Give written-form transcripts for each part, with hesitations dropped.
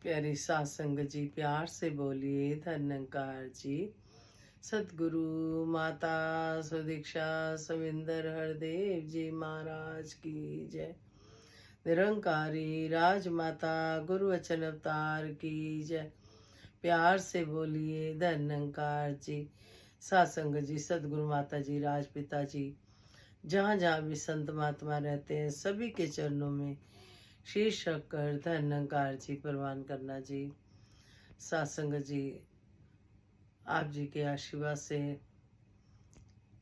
प्यारी सासंग जी, प्यार से बोलिए धन्यकार जी। सतगुरु माता सुदीक्षा सविंदर हरदेव जी महाराज की जय। निरंकारी राजमाता गुरु वचन अवतार की जय। प्यार से बोलिए धन्यकार जी। सासंग जी, सतगुरु माता जी, राजपिता जी, जहाँ जहाँ भी संत महात्मा रहते हैं सभी के चरणों में शीश रखकर धन्यकार जी प्रवान करना जी। सासंग जी, आप जी के आशीर्वाद से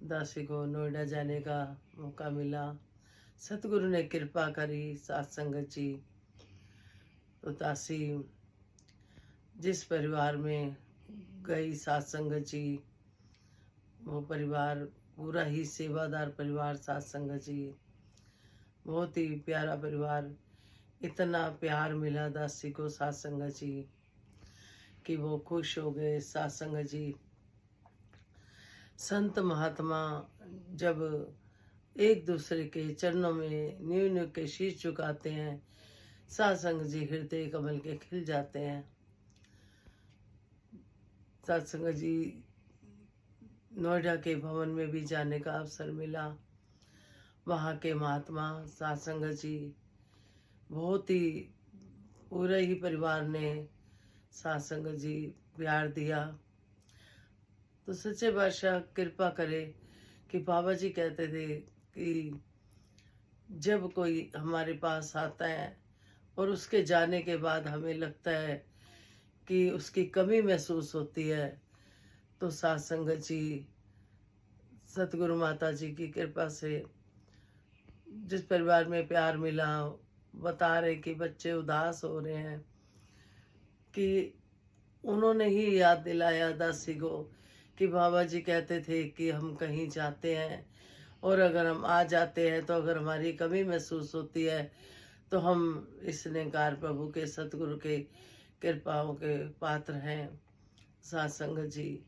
दासी को नोएडा जाने का मौका मिला। सतगुरु ने कृपा करी सत्संग जी। तो दासी जिस परिवार में गई सत्संग जी, वो परिवार पूरा ही सेवादार परिवार सत्संग जी, बहुत ही प्यारा परिवार। इतना प्यार मिला दासी को सत्संग जी कि वो खुश हो गए। सत्संग जी, संत महात्मा जब एक दूसरे के चरणों में न्यू न्यू के शीश झुकाते हैं, सत्संग जी हृदय कमल के खिल जाते हैं। सत्संग जी, नोएडा के भवन में भी जाने का अवसर मिला। वहाँ के महात्मा सत्संग जी, बहुत ही पूरे ही परिवार ने सत्संग जी प्यार दिया। तो सच्चे बादशाह कृपा करे कि बाबा जी कहते थे कि जब कोई हमारे पास आता है और उसके जाने के बाद हमें लगता है कि उसकी कमी महसूस होती है, तो सत्संग जी, सतगुरु माता जी की कृपा से जिस परिवार में प्यार मिला, बता रहे कि बच्चे उदास हो रहे हैं, कि उन्होंने ही याद दिलाया दासी को कि बाबा जी कहते थे कि हम कहीं जाते हैं और अगर हम आ जाते हैं तो अगर हमारी कमी महसूस होती है तो हम इस निकार प्रभु के सतगुरु के कृपाओं के पात्र हैं। सत्संग जी,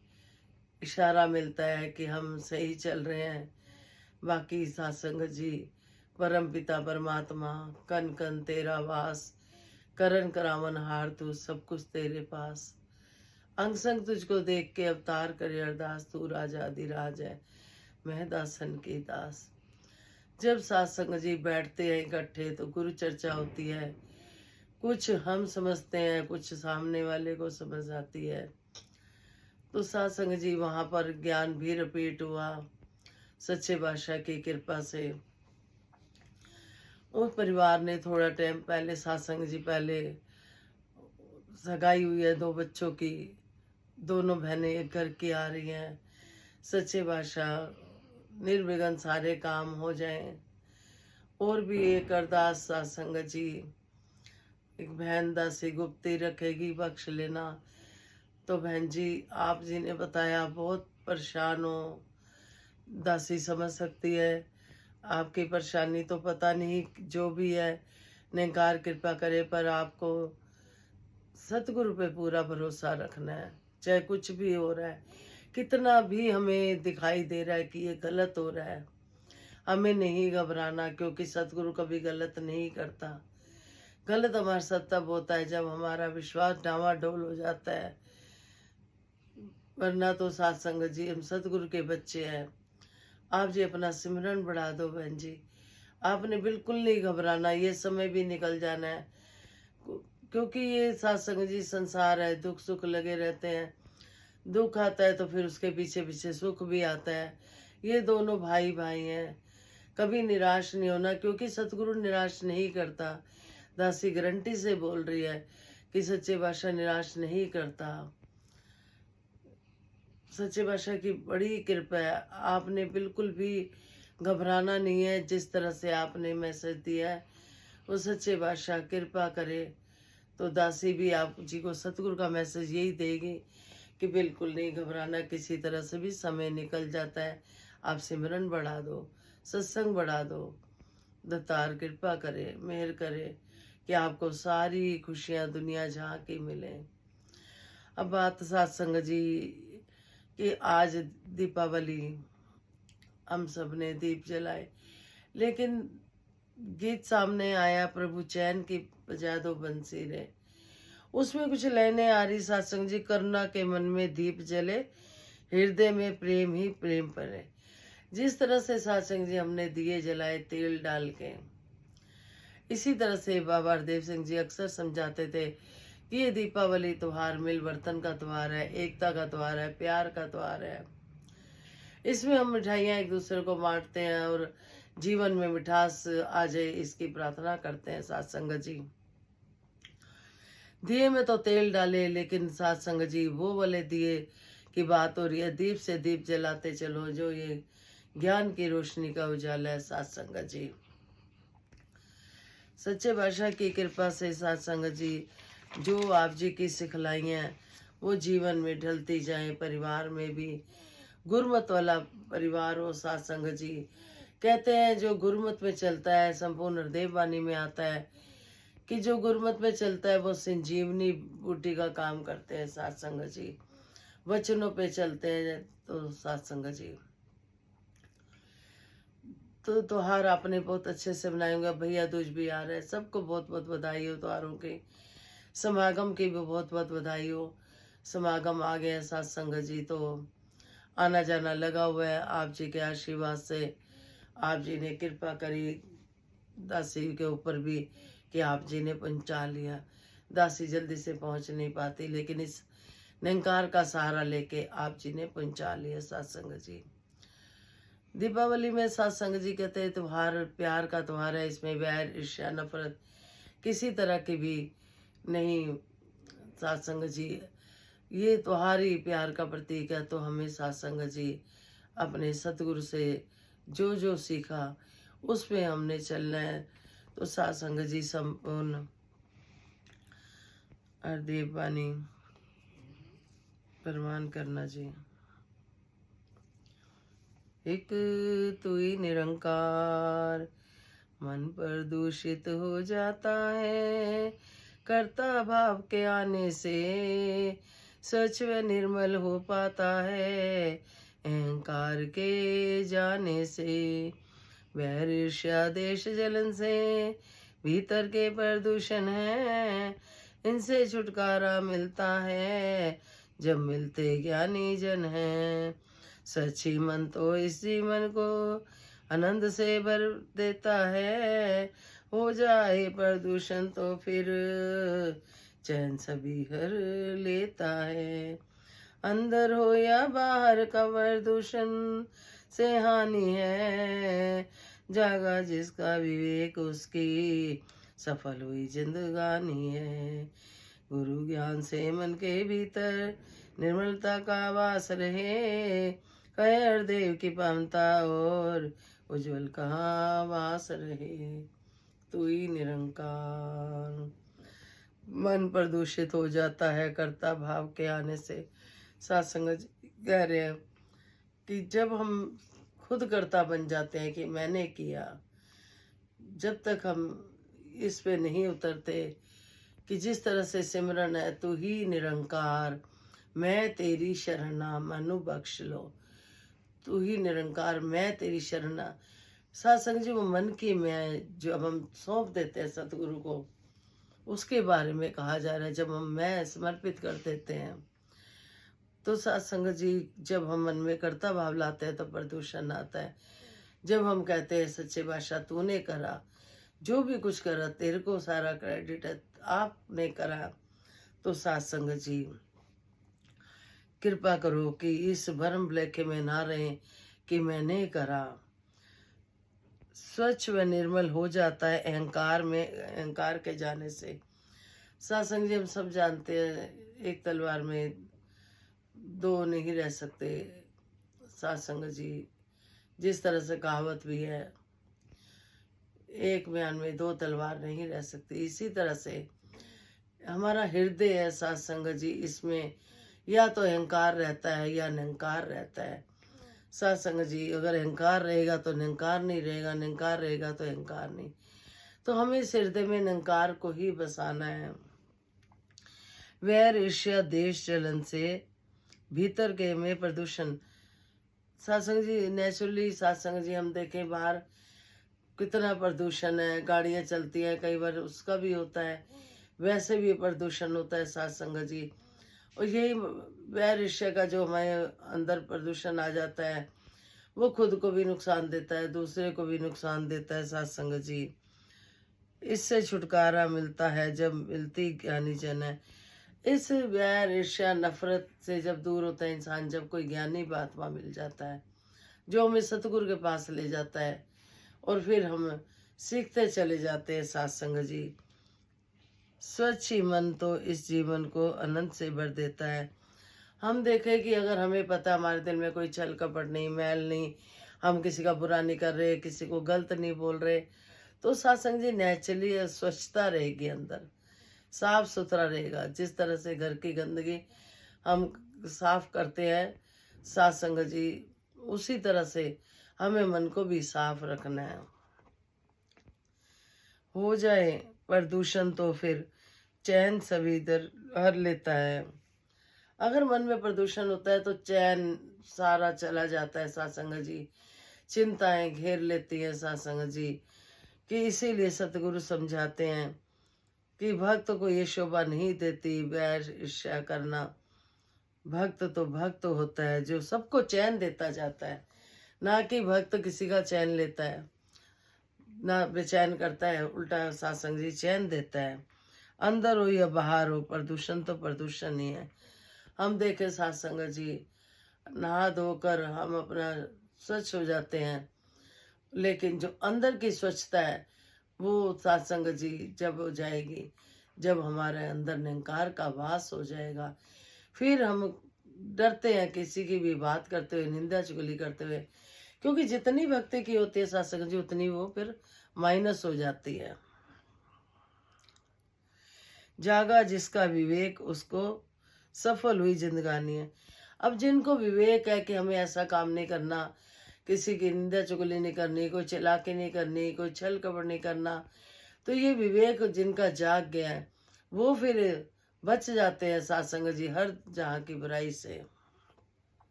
इशारा मिलता है कि हम सही चल रहे हैं। बाकी सत्संग जी, परम पिता परमात्मा कन कन तेरा वास, करन करावन हार तू सब कुछ तेरे पास। अंग संग तुझको देख के अवतार करे अरदास, तू राजा अधिराज है मैं दासन की दास। जब सत्संग जी बैठते हैं इकट्ठे तो गुरु चर्चा होती है। कुछ हम समझते हैं, कुछ सामने वाले को समझ आती है। तो सत्संग जी वहाँ पर ज्ञान भी रिपीट हुआ सच्चे बादशाह की कृपा से। उस परिवार ने थोड़ा टाइम पहले, सत्संग जी पहले सगाई हुई है 2 बच्चों की, दोनों बहनें एक घर की आ रही हैं। सच्चे बादशाह निर्विघ्न सारे काम हो जाएं। और भी एक अरदास सत्संग जी, एक बहन दासी गुप्ती रखेगी बख्श लेना। तो बहन जी, आप जी ने बताया बहुत परेशान हो, दासी समझ सकती है आपकी परेशानी। तो पता नहीं जो भी है, निकार कृपा करे, पर आपको सतगुरु पे पूरा भरोसा रखना है। चाहे कुछ भी हो रहा है, कितना भी हमें दिखाई दे रहा है कि ये गलत हो रहा है, हमें नहीं घबराना, क्योंकि सतगुरु कभी गलत नहीं करता। गलत हमारे साथ तब होता है जब हमारा विश्वास डावाडोल हो जाता है। वरना तो सत्संग जी, हम सतगुरु के बच्चे हैं। आप जी अपना सिमरन बढ़ा दो बहन जी, आपने बिल्कुल नहीं घबराना, ये समय भी निकल जाना है। क्योंकि ये सत्संग जी संसार है, दुख सुख लगे रहते हैं। दुख आता है तो फिर उसके पीछे पीछे सुख भी आता है। ये दोनों भाई भाई हैं। कभी निराश नहीं होना, क्योंकि सतगुरु निराश नहीं करता। दासी गारंटी से बोल रही है कि सच्चे बादशाह निराश नहीं करता। सच्चे बादशाह की बड़ी कृपा है, आपने बिल्कुल भी घबराना नहीं है। जिस तरह से आपने मैसेज दिया है, वो सच्चे बादशाह कृपा करे तो दासी भी आप जी को सतगुरु का मैसेज यही देगी कि बिल्कुल नहीं घबराना, किसी तरह से भी समय निकल जाता है। आप सिमरन बढ़ा दो, सत्संग बढ़ा दो, दत्तार कृपा करे, मेहर करे कि आपको सारी खुशियाँ दुनिया जहाँ की मिले। अब बात सत्संग जी कि आज दीपावली, हम सब ने दीप जलाए, लेकिन गीत सामने आया, प्रभु चैन की बजा दो बंसी रे। उसमें कुछ लाइनें आ रही सत्संग जी, करुणा के मन में दीप जले, हृदय में प्रेम ही प्रेम परे। जिस तरह से सत्संग जी हमने दिए जलाए तेल डाल के, इसी तरह से बाबा हरदेव सिंह जी अक्सर समझाते थे कि ये दीपावली त्योहार मिलवर्तन का त्योहार है, एकता का त्योहार है, प्यार का त्योहार है। इसमें हम मिठाइयाँ एक दूसरे को बांटते हैं और जीवन में मिठास आ जाए, इसकी प्रार्थना करते हैं साथ संगत जी। दिए में तो तेल डाले, लेकिन साथ संगत जी वो वाले दिए की बात हो रही है, दीप से दीप जलाते चलो, जो ये ज्ञान की रोशनी का उजाला है साथ संगत जी। सच्चे बादशाह की कृपा से साथ संगत जी जो आप जी की सिखलाइयाँ वो जीवन में ढलती जाएं, परिवार में भी गुरमत वाला परिवार हो साथ संगत जी। कहते हैं जो गुरमत में चलता है, संपूर्ण हृदय वाणी में आता है कि जो गुरमत में चलता है वो संजीवनी बूटी का काम करते हैं साथ संगत जी। वचनों पे चलते हैं तो साथ संगत जी। तो त्योहार आपने बहुत अच्छे से मनाएंगे, भैया दूज भी आ रहा है, सबको बहुत बहुत बधाई हो त्योहारों के। समागम की भी बहुत बहुत बधाई हो। समागम आ गया साथ संगत जी, तो आना जाना लगा हुआ है। आप जी के आशीर्वाद से आप जी ने कृपा करी दासी के ऊपर भी कि आप जी ने पहुंचा लिया। दासी जल्दी से पहुंच नहीं पाती, लेकिन इस निरंकार का सहारा लेके आप जी ने पहुंचा लिया साथ संगत जी। दीपावली में साथ संगत जी कहते हैं त्योहार प्यार का त्योहार है, इसमें वैर ईर्ष्या नफरत किसी तरह की भी नहीं साथ संगत जी। ये त्योहार ही प्यार का प्रतीक है, तो हमें साथ संगत जी अपने सतगुरु से जो जो सीखा उसमें हमने चलना है। तो साथ संगत जी संपूर्ण हरदेव वाणी प्रमाण करना जी। एक तू ही निरंकार, मन प्रदूषित हो जाता है, कर्ता भाव के आने से स्वच्छ व निर्मल हो पाता है। अहंकार के जाने से वैर ईर्ष्या देश जलन से भीतर के प्रदूषण है, इनसे छुटकारा मिलता है जब मिलते ज्ञानी जन है। सच्ची मन तो इस जीवन को आनंद से भर देता है, हो जाए प्रदूषण तो फिर चैन सभी हर लेता है। अंदर हो या बाहर का प्रदूषण से हानि है, जागा जिसका विवेक उसकी सफल हुई जिंदगानी है। गुरु ज्ञान से मन के भीतर निर्मलता का वास रहे, खैर देव की पावनता और उज्जवल कहाँ वास रहे। तू ही निरंकार। मन प्रदूषित हो जाता है कर्ता भाव के आने से। सत्संग कह रहे हैं कि जब हम खुद कर्ता बन जाते हैं कि मैंने किया, जब तक हम इस पे नहीं उतरते कि जिस तरह से सिमरन है तू ही निरंकार, मैं तेरी शरणा मनु बख्श लो। तू ही निरंकार, मैं तेरी शरणा। सत्संग जी वो मन की मैं जो अब हम सौंप देते हैं सतगुरु को, उसके बारे में कहा जा रहा है। जब हम मैं समर्पित कर देते हैं तो सत्संग जी जब हम मन में कर्ता भाव लाते हैं तो प्रदूषण आता है। जब हम कहते हैं सच्चे बादशाह तूने करा, जो भी कुछ करा तेरे को सारा क्रेडिट है, आपने करा, तो सत्संग जी कृपा करो कि इस भरम भुलेखे में ना रहें कि मैंने करा। स्वच्छ व निर्मल हो जाता है अहंकार में, अहंकार के जाने से। सत्संग जी हम सब जानते हैं एक तलवार में दो नहीं रह सकते। सत्संग जी जिस तरह से कहावत भी है, एक म्यान में दो तलवार नहीं रह सकती, इसी तरह से हमारा हृदय है सत्संग जी, इसमें या तो अहंकार रहता है या निरंकार रहता है। सत्संग जी अगर अहंकार रहेगा तो निरंकार नहीं रहेगा, निरंकार रहेगा तो अहंकार नहीं। तो हमें इस हृदय में निरंकार को ही बसाना है। वैर ईर्ष्या देश जलन से भीतर के में प्रदूषण। सत्संग जी नेचुरली सत्संग जी हम देखें बाहर कितना प्रदूषण है, गाड़ियां चलती हैं, कई बार उसका भी होता है। वैसे भी प्रदूषण होता है साथ संगत जी। और यही वैर ईर्ष्या का जो हमारे अंदर प्रदूषण आ जाता है, वो खुद को भी नुकसान देता है, दूसरे को भी नुकसान देता है साथ संगत जी। इससे छुटकारा मिलता है जब मिलती ज्ञानी जन है। इस वैर ईर्ष्या नफरत से जब दूर होता है इंसान, जब कोई ज्ञानी महात्मा मिल जाता है जो हमें सतगुरु के पास ले जाता है, और फिर हम सीखते चले जाते हैं साथ संगत जी। स्वच्छ ही मन तो इस जीवन को अनंत से भर देता है। हम देखें कि अगर हमें पता हमारे दिल में कोई छल कपट नहीं, मैल नहीं, हम किसी का बुरा नहीं कर रहे, किसी को गलत नहीं बोल रहे, तो सत्संग जी नेचुरली स्वच्छता रहेगी, अंदर साफ सुथरा रहेगा। जिस तरह से घर की गंदगी हम साफ करते हैं सत्संग जी, उसी तरह से हमें मन को भी साफ रखना है। हो जाए प्रदूषण तो फिर चैन सभी इधर हर लेता है। अगर मन में प्रदूषण होता है तो चैन सारा चला जाता है सत्संग जी। चिंताएं घेर लेती है सत्संग जी, कि इसीलिए सतगुरु समझाते हैं कि भक्त को ये शोभा नहीं देती वैर ईर्ष्या करना। भक्त तो भक्त होता है जो सबको चैन देता जाता है, ना कि भक्त किसी का चैन लेता है, ना बेचैन करता है। उल्टा सत्संग जी चैन देता है। अंदर हो या बाहर हो, प्रदूषण तो प्रदूषण ही है। हम देखे सत्संग जी, नहा धोकर हम अपना स्वच्छ हो जाते हैं, लेकिन जो अंदर की स्वच्छता है वो सत्संग जी जब हो जाएगी, जब हमारे अंदर निंकार का वास हो जाएगा, फिर हम डरते हैं किसी की भी बात करते हुए, निंदा चुगली करते हुए, क्योंकि जितनी भक्ति की होती है सत्संग जी, उतनी वो फिर माइनस हो जाती है। जागा जिसका विवेक उसको सफल हुई जिंदगानी है। अब जिनको विवेक है कि हमें ऐसा काम नहीं करना, किसी की निंदा चुगली नहीं करनी, कोई चालाकी नहीं करनी, कोई छल कपट नहीं करना, तो ये विवेक जिनका जाग गया है वो फिर बच जाते हैं सत्संग जी हर जहाँ की बुराई से।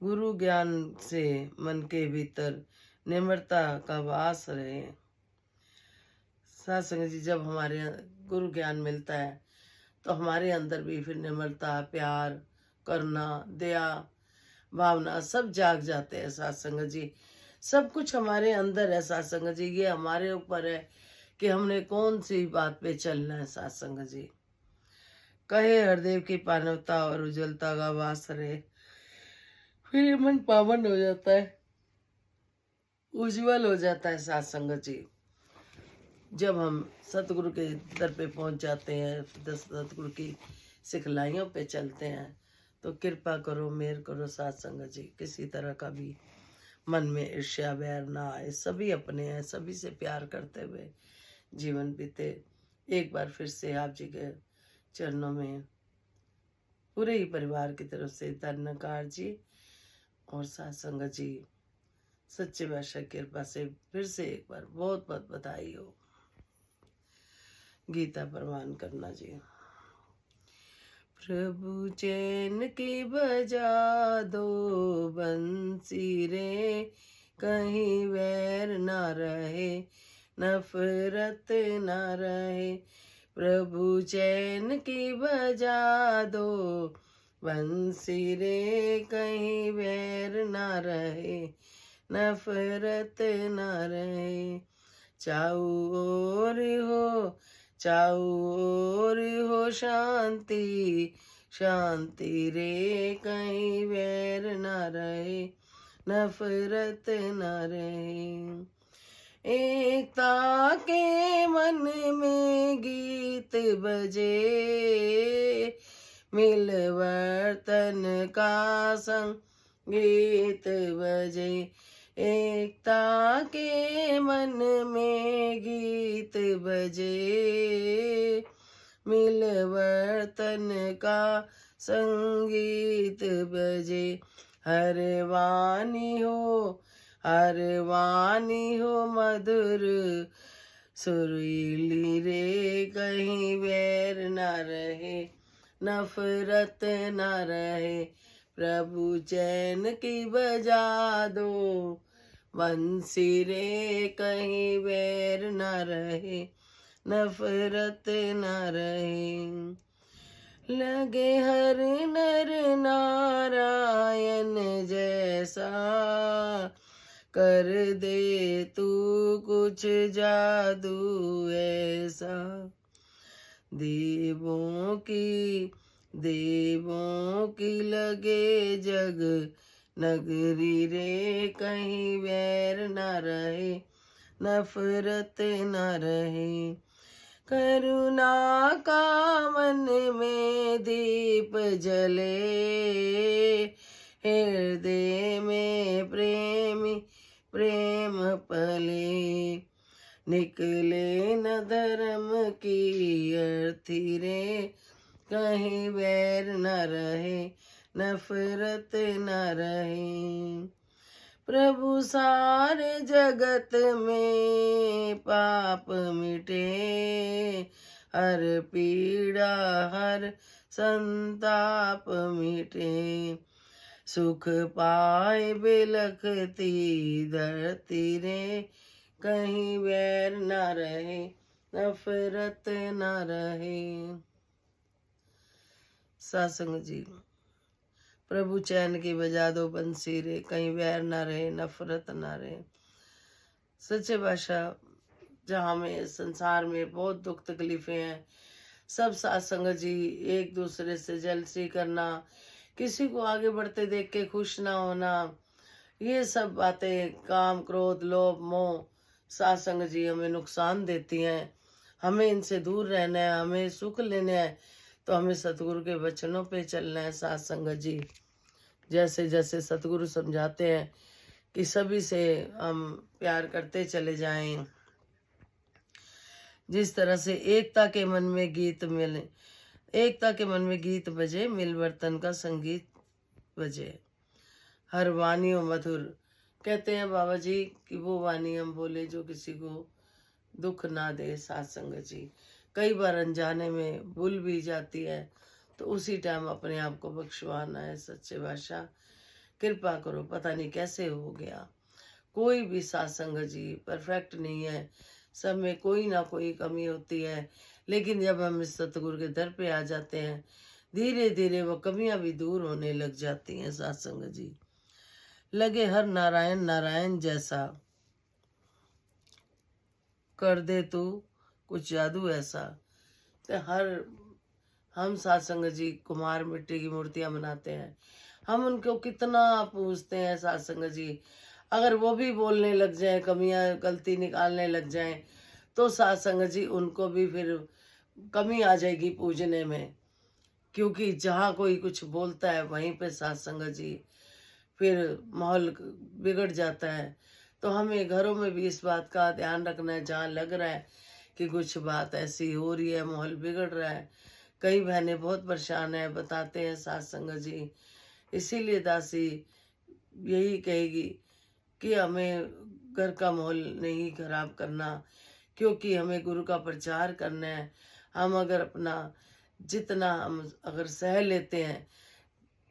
गुरु ज्ञान से मन के भीतर निर्मलता का वास रहे। सत्संग जी जब हमारे गुरु ज्ञान मिलता है तो हमारे अंदर भी फिर निर्मलता, प्यार, करुणा, दया भावना सब जाग जाते हैं सत्संग जी। सब कुछ हमारे अंदर है सत्संग जी। ये हमारे ऊपर है कि हमने कौन सी बात पे चलना है सत्संग जी। कहे हरदेव की पावनता और उज्जवलता का वास रहे, फिर ये मन पावन हो जाता है, उज्जवल हो जाता है सत्संग जी। जब हम सतगुरु के दर पे पहुंच जाते हैं, सतगुरु की सिखलाइयों पे चलते हैं, तो कृपा करो, मेहर करो सत्संग जी, किसी तरह का भी मन में ईर्ष्या वैर ना आए। सभी अपने हैं, सभी से प्यार करते हुए जीवन बीते। एक बार फिर से आप जी के चरणों में पूरे ही परिवार की तरफ से धन्यकार जी और सत्संग जी सच्चे बादशाह की कृपा से फिर से एक बार बहुत बहुत बधाई हो। गीता प्रवान करना जी। प्रभु चैन की बजा दो बंसी रे, कहीं वैर ना रहे, नफरत ना रहे। प्रभु चैन की बजा दो बंसी रे, कहीं वैर ना रहे, नफरत ना रहे। चाऊ ओर हो, चाऊ ओर हो शांति, शांति रे, कहीं वैर ना रहे, नफरत ना रहे। एकता के मन में गीत बजे, मिलवर्तन का संगीत बजे। एकता के मन में गीत बजे, मिलवर्तन का संगीत बजे। हर वाणी हो, हर वाणी हो मधुर सुरीली रे, कहीं वैर ना रहे, नफरत ना रहे। प्रभु चैन की बजा दो बंसी रे, कहीं वैर ना रहे, नफरत न रहे। लगे हर नर नारायण जैसा, कर दे तू कुछ जादू ऐसा। देवों की लगे जग नगरी रे, कहीं वैर न रहे, नफरत न रहे। करुणा का मन में दीप जले, हृदय में प्रेम पले। निकले न धर्म की अर्थी रे, कहीं वैर न रहे, नफरत न रहे। प्रभु सारे जगत में पाप मिटे, हर पीड़ा हर संताप मिटे। सुख पाए बिलखती धरती रे, कहीं वैर न रहे, नफरत न रहे। सत्संग जी। प्रभु चैन की बजा दो बंसी रे, कहीं वैर न रहे, नफरत न रहे। सच्चे बादशाह, जहाँ में संसार में बहुत दुख तकलीफें हैं, सब सत्संग जी एक दूसरे से जलसी करना, किसी को आगे बढ़ते देख के खुश ना होना, ये सब बातें काम क्रोध लोभ मोह सत्संग जी हमें नुकसान देती हैं। हमें इनसे दूर रहना है, हमें सुख लेना है, तो हमें सतगुरु के वचनों पे चलना है। सत्संग जी जैसे जैसे सतगुरु समझाते हैं कि सभी से हम प्यार करते चले जाएं, जिस तरह से एकता के मन में गीत बजे, मिलवर्तन का संगीत बजे। हर वाणी मधुर, कहते हैं बाबा जी कि वो वाणी हम बोले जो किसी को दुख ना दे। सत्संग जी कई बार अनजाने में भूल भी जाती है, तो उसी टाइम अपने आप को बख्शवाना है। सच्चे बादशाह कृपा करो, पता नहीं कैसे हो गया। कोई भी सत्संग जी परफेक्ट नहीं है, सब में कोई ना कोई कमी होती है, लेकिन जब हम इस सतगुरु के दर पे आ जाते हैं, धीरे धीरे वो कमियां भी दूर होने लग जाती हैं। सत्संग जी लगे हर नारायण नारायण जैसा, कर दे तू कुछ जादू ऐसा। तो हम सत्संग जी कुम्हार मिट्टी की मूर्तियां बनाते हैं, हम उनको कितना पूजते हैं। सत्संग जी अगर वो भी बोलने लग जाए, कमियां गलती निकालने लग जाएं, तो सत्संग जी उनको भी फिर कमी आ जाएगी पूजने में, क्योंकि जहाँ कोई कुछ बोलता है वहीं पे सत्संग जी फिर माहौल बिगड़ जाता है। तो हमें घरों में भी इस बात का ध्यान रखना है, जहाँ लग रहा है कि कुछ बात ऐसी हो रही है, माहौल बिगड़ रहा है, कई बहनें बहुत परेशान है, बताते हैं सत्संग जी। इसीलिए दासी यही कहेगी कि हमें घर का माहौल नहीं खराब करना, क्योंकि हमें गुरु का प्रचार करना है। हम अगर अपना जितना हम अगर सह लेते हैं,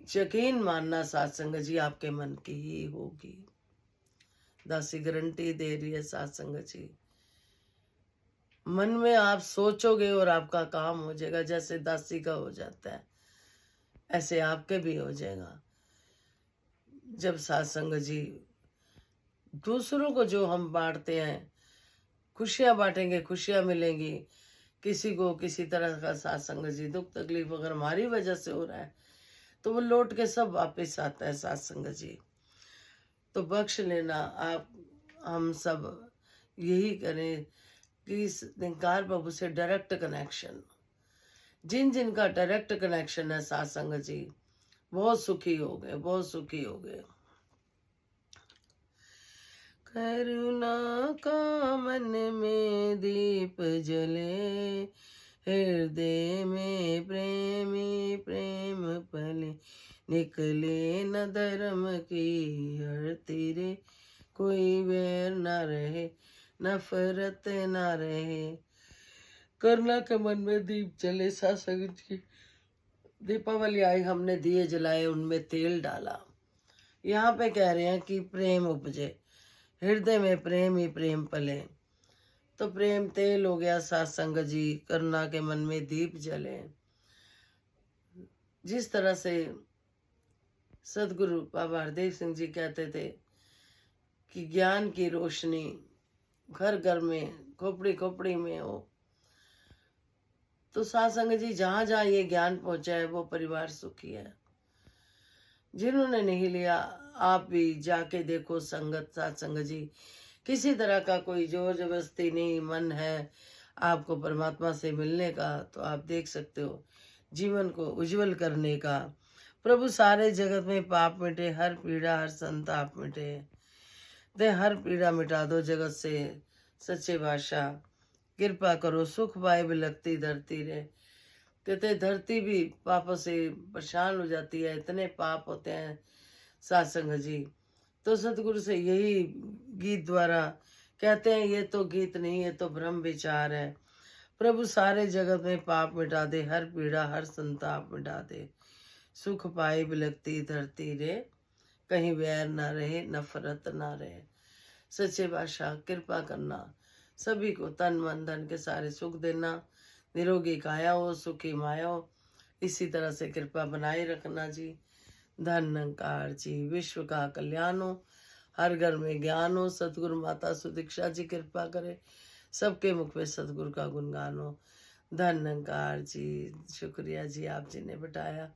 यकीन मानना सत्संग जी आपके मन की ही होगी। दासी गारंटी दे रही है सत्संग जी। मन में आप सोचोगे और आपका काम हो जाएगा, जैसे दासी का हो जाता है ऐसे आपके भी हो जाएगा। जब सत्संग जी दूसरों को जो हम बांटते हैं, खुशियां बांटेंगे, खुशियां मिलेंगी। किसी को किसी तरह का सत्संग जी दुख तकलीफ अगर हमारी वजह से हो रहा है, तो वो लौट के सब वापस आता है। सत्संग जी तो बख्श लेना आप, हम सब यही करें कि इस निरंकार प्रभु से डायरेक्ट कनेक्शन, जिनका डायरेक्ट कनेक्शन है सत्संग जी बहुत सुखी हो गए, बहुत सुखी हो गए। करुणा का मन में दीप जले, हृदय में प्रेम पले। निकले न धर्म की हरती रे, कोई वैर न रहे, नफरत न रहे। करुणा के मन में दीप जले। सत्संग जी दीपावली आई, हमने दिए जलाए, उनमें तेल डाला। यहाँ पे कह रहे हैं कि प्रेम उपजे, हृदय में प्रेम ही प्रेम पले। तो प्रेम तेल हो गया सत्संग जी, करुणा के मन में दीप जले। जिस तरह से सदगुरु बाबा हरदेव सिंह जी कहते थे कि ज्ञान की रोशनी घर घर में, खोपड़ी खोपड़ी में हो, तो सत्संग जी जहां जहां ये ज्ञान पहुंचा है वो परिवार सुखी है। जिन्होंने नहीं लिया, आप भी जाके देखो संगत सत्संग जी, किसी तरह का कोई जोर जबरदस्ती नहीं। मन है आपको परमात्मा से मिलने का तो आप देख सकते हो, जीवन को उज्जवल करने का। प्रभु सारे जगत में पाप मिटे, हर पीड़ा हर संताप मिटे। दे हर पीड़ा मिटा दो जगत से, सच्चे बादशाह कृपा करो, सुख पाए बिलखती धरती रे। कहते धरती भी पापों से परेशान हो जाती है, इतने पाप होते हैं सत्संग जी। तो सतगुरु से यही गीत द्वारा कहते हैं, ये तो गीत नहीं, ये तो ब्रह्म विचार है। प्रभु सारे जगत में पाप मिटा दे, हर पीड़ा हर संताप मिटा दे। सुख पाए बिलखती धरती रे, कहीं वैर ना रहे नफरत ना रहे। सच्चे बादशाह कृपा करना, सभी को तन मन धन के सारे सुख देना, निरोगी काया हो सुखी माया हो, इसी तरह से कृपा बनाए रखना जी। धन अंकार जी, विश्व का कल्याण हो, हर घर में ज्ञान हो। सतगुरु माता सुदीक्षा जी कृपा करे, सबके मुख में सतगुरु का गुणगान हो। धन अंकार जी, शुक्रिया जी, आप जी ने बताया,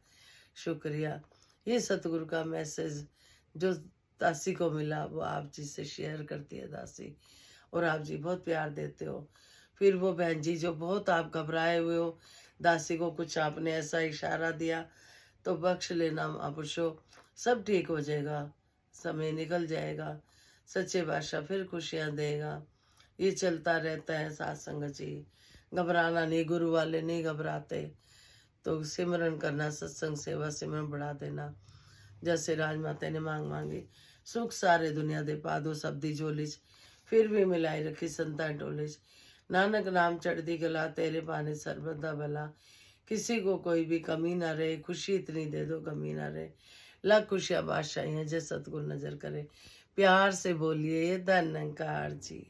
शुक्रिया। ये सतगुरु का मैसेज जो दासी को मिला वो आप जी से शेयर करती है दासी, और आप जी बहुत प्यार देते हो। फिर वो बहन जी जो बहुत आप घबराए हुए हो, दासी को कुछ आपने ऐसा इशारा दिया तो बख्श लेना महापुरुषो, सब ठीक हो जाएगा, समय निकल जाएगा। सच्चे बादशाह फिर खुशियाँ देगा। ये चलता रहता है सत्संग जी, घबराना नहीं, गुरु वाले नहीं घबराते। तो सिमरन करना, सत्संग सेवा सिमरन बढ़ा देना। जैसे राजमाता ने मांगी, सुख सारे दुनिया दे पादो सबदी झोलिच, फिर भी मिलाई रखी संता टोलिच। नानक नाम चढ़ती गला, तेरे पाने सर्वदा भला। किसी को कोई भी कमी ना रहे, खुशी इतनी दे दो कमी ना रहे। लाख खुशियाँ बादशाही हैं, जय सतगुरु नजर करे। प्यार से बोलिए धन अंकार जी।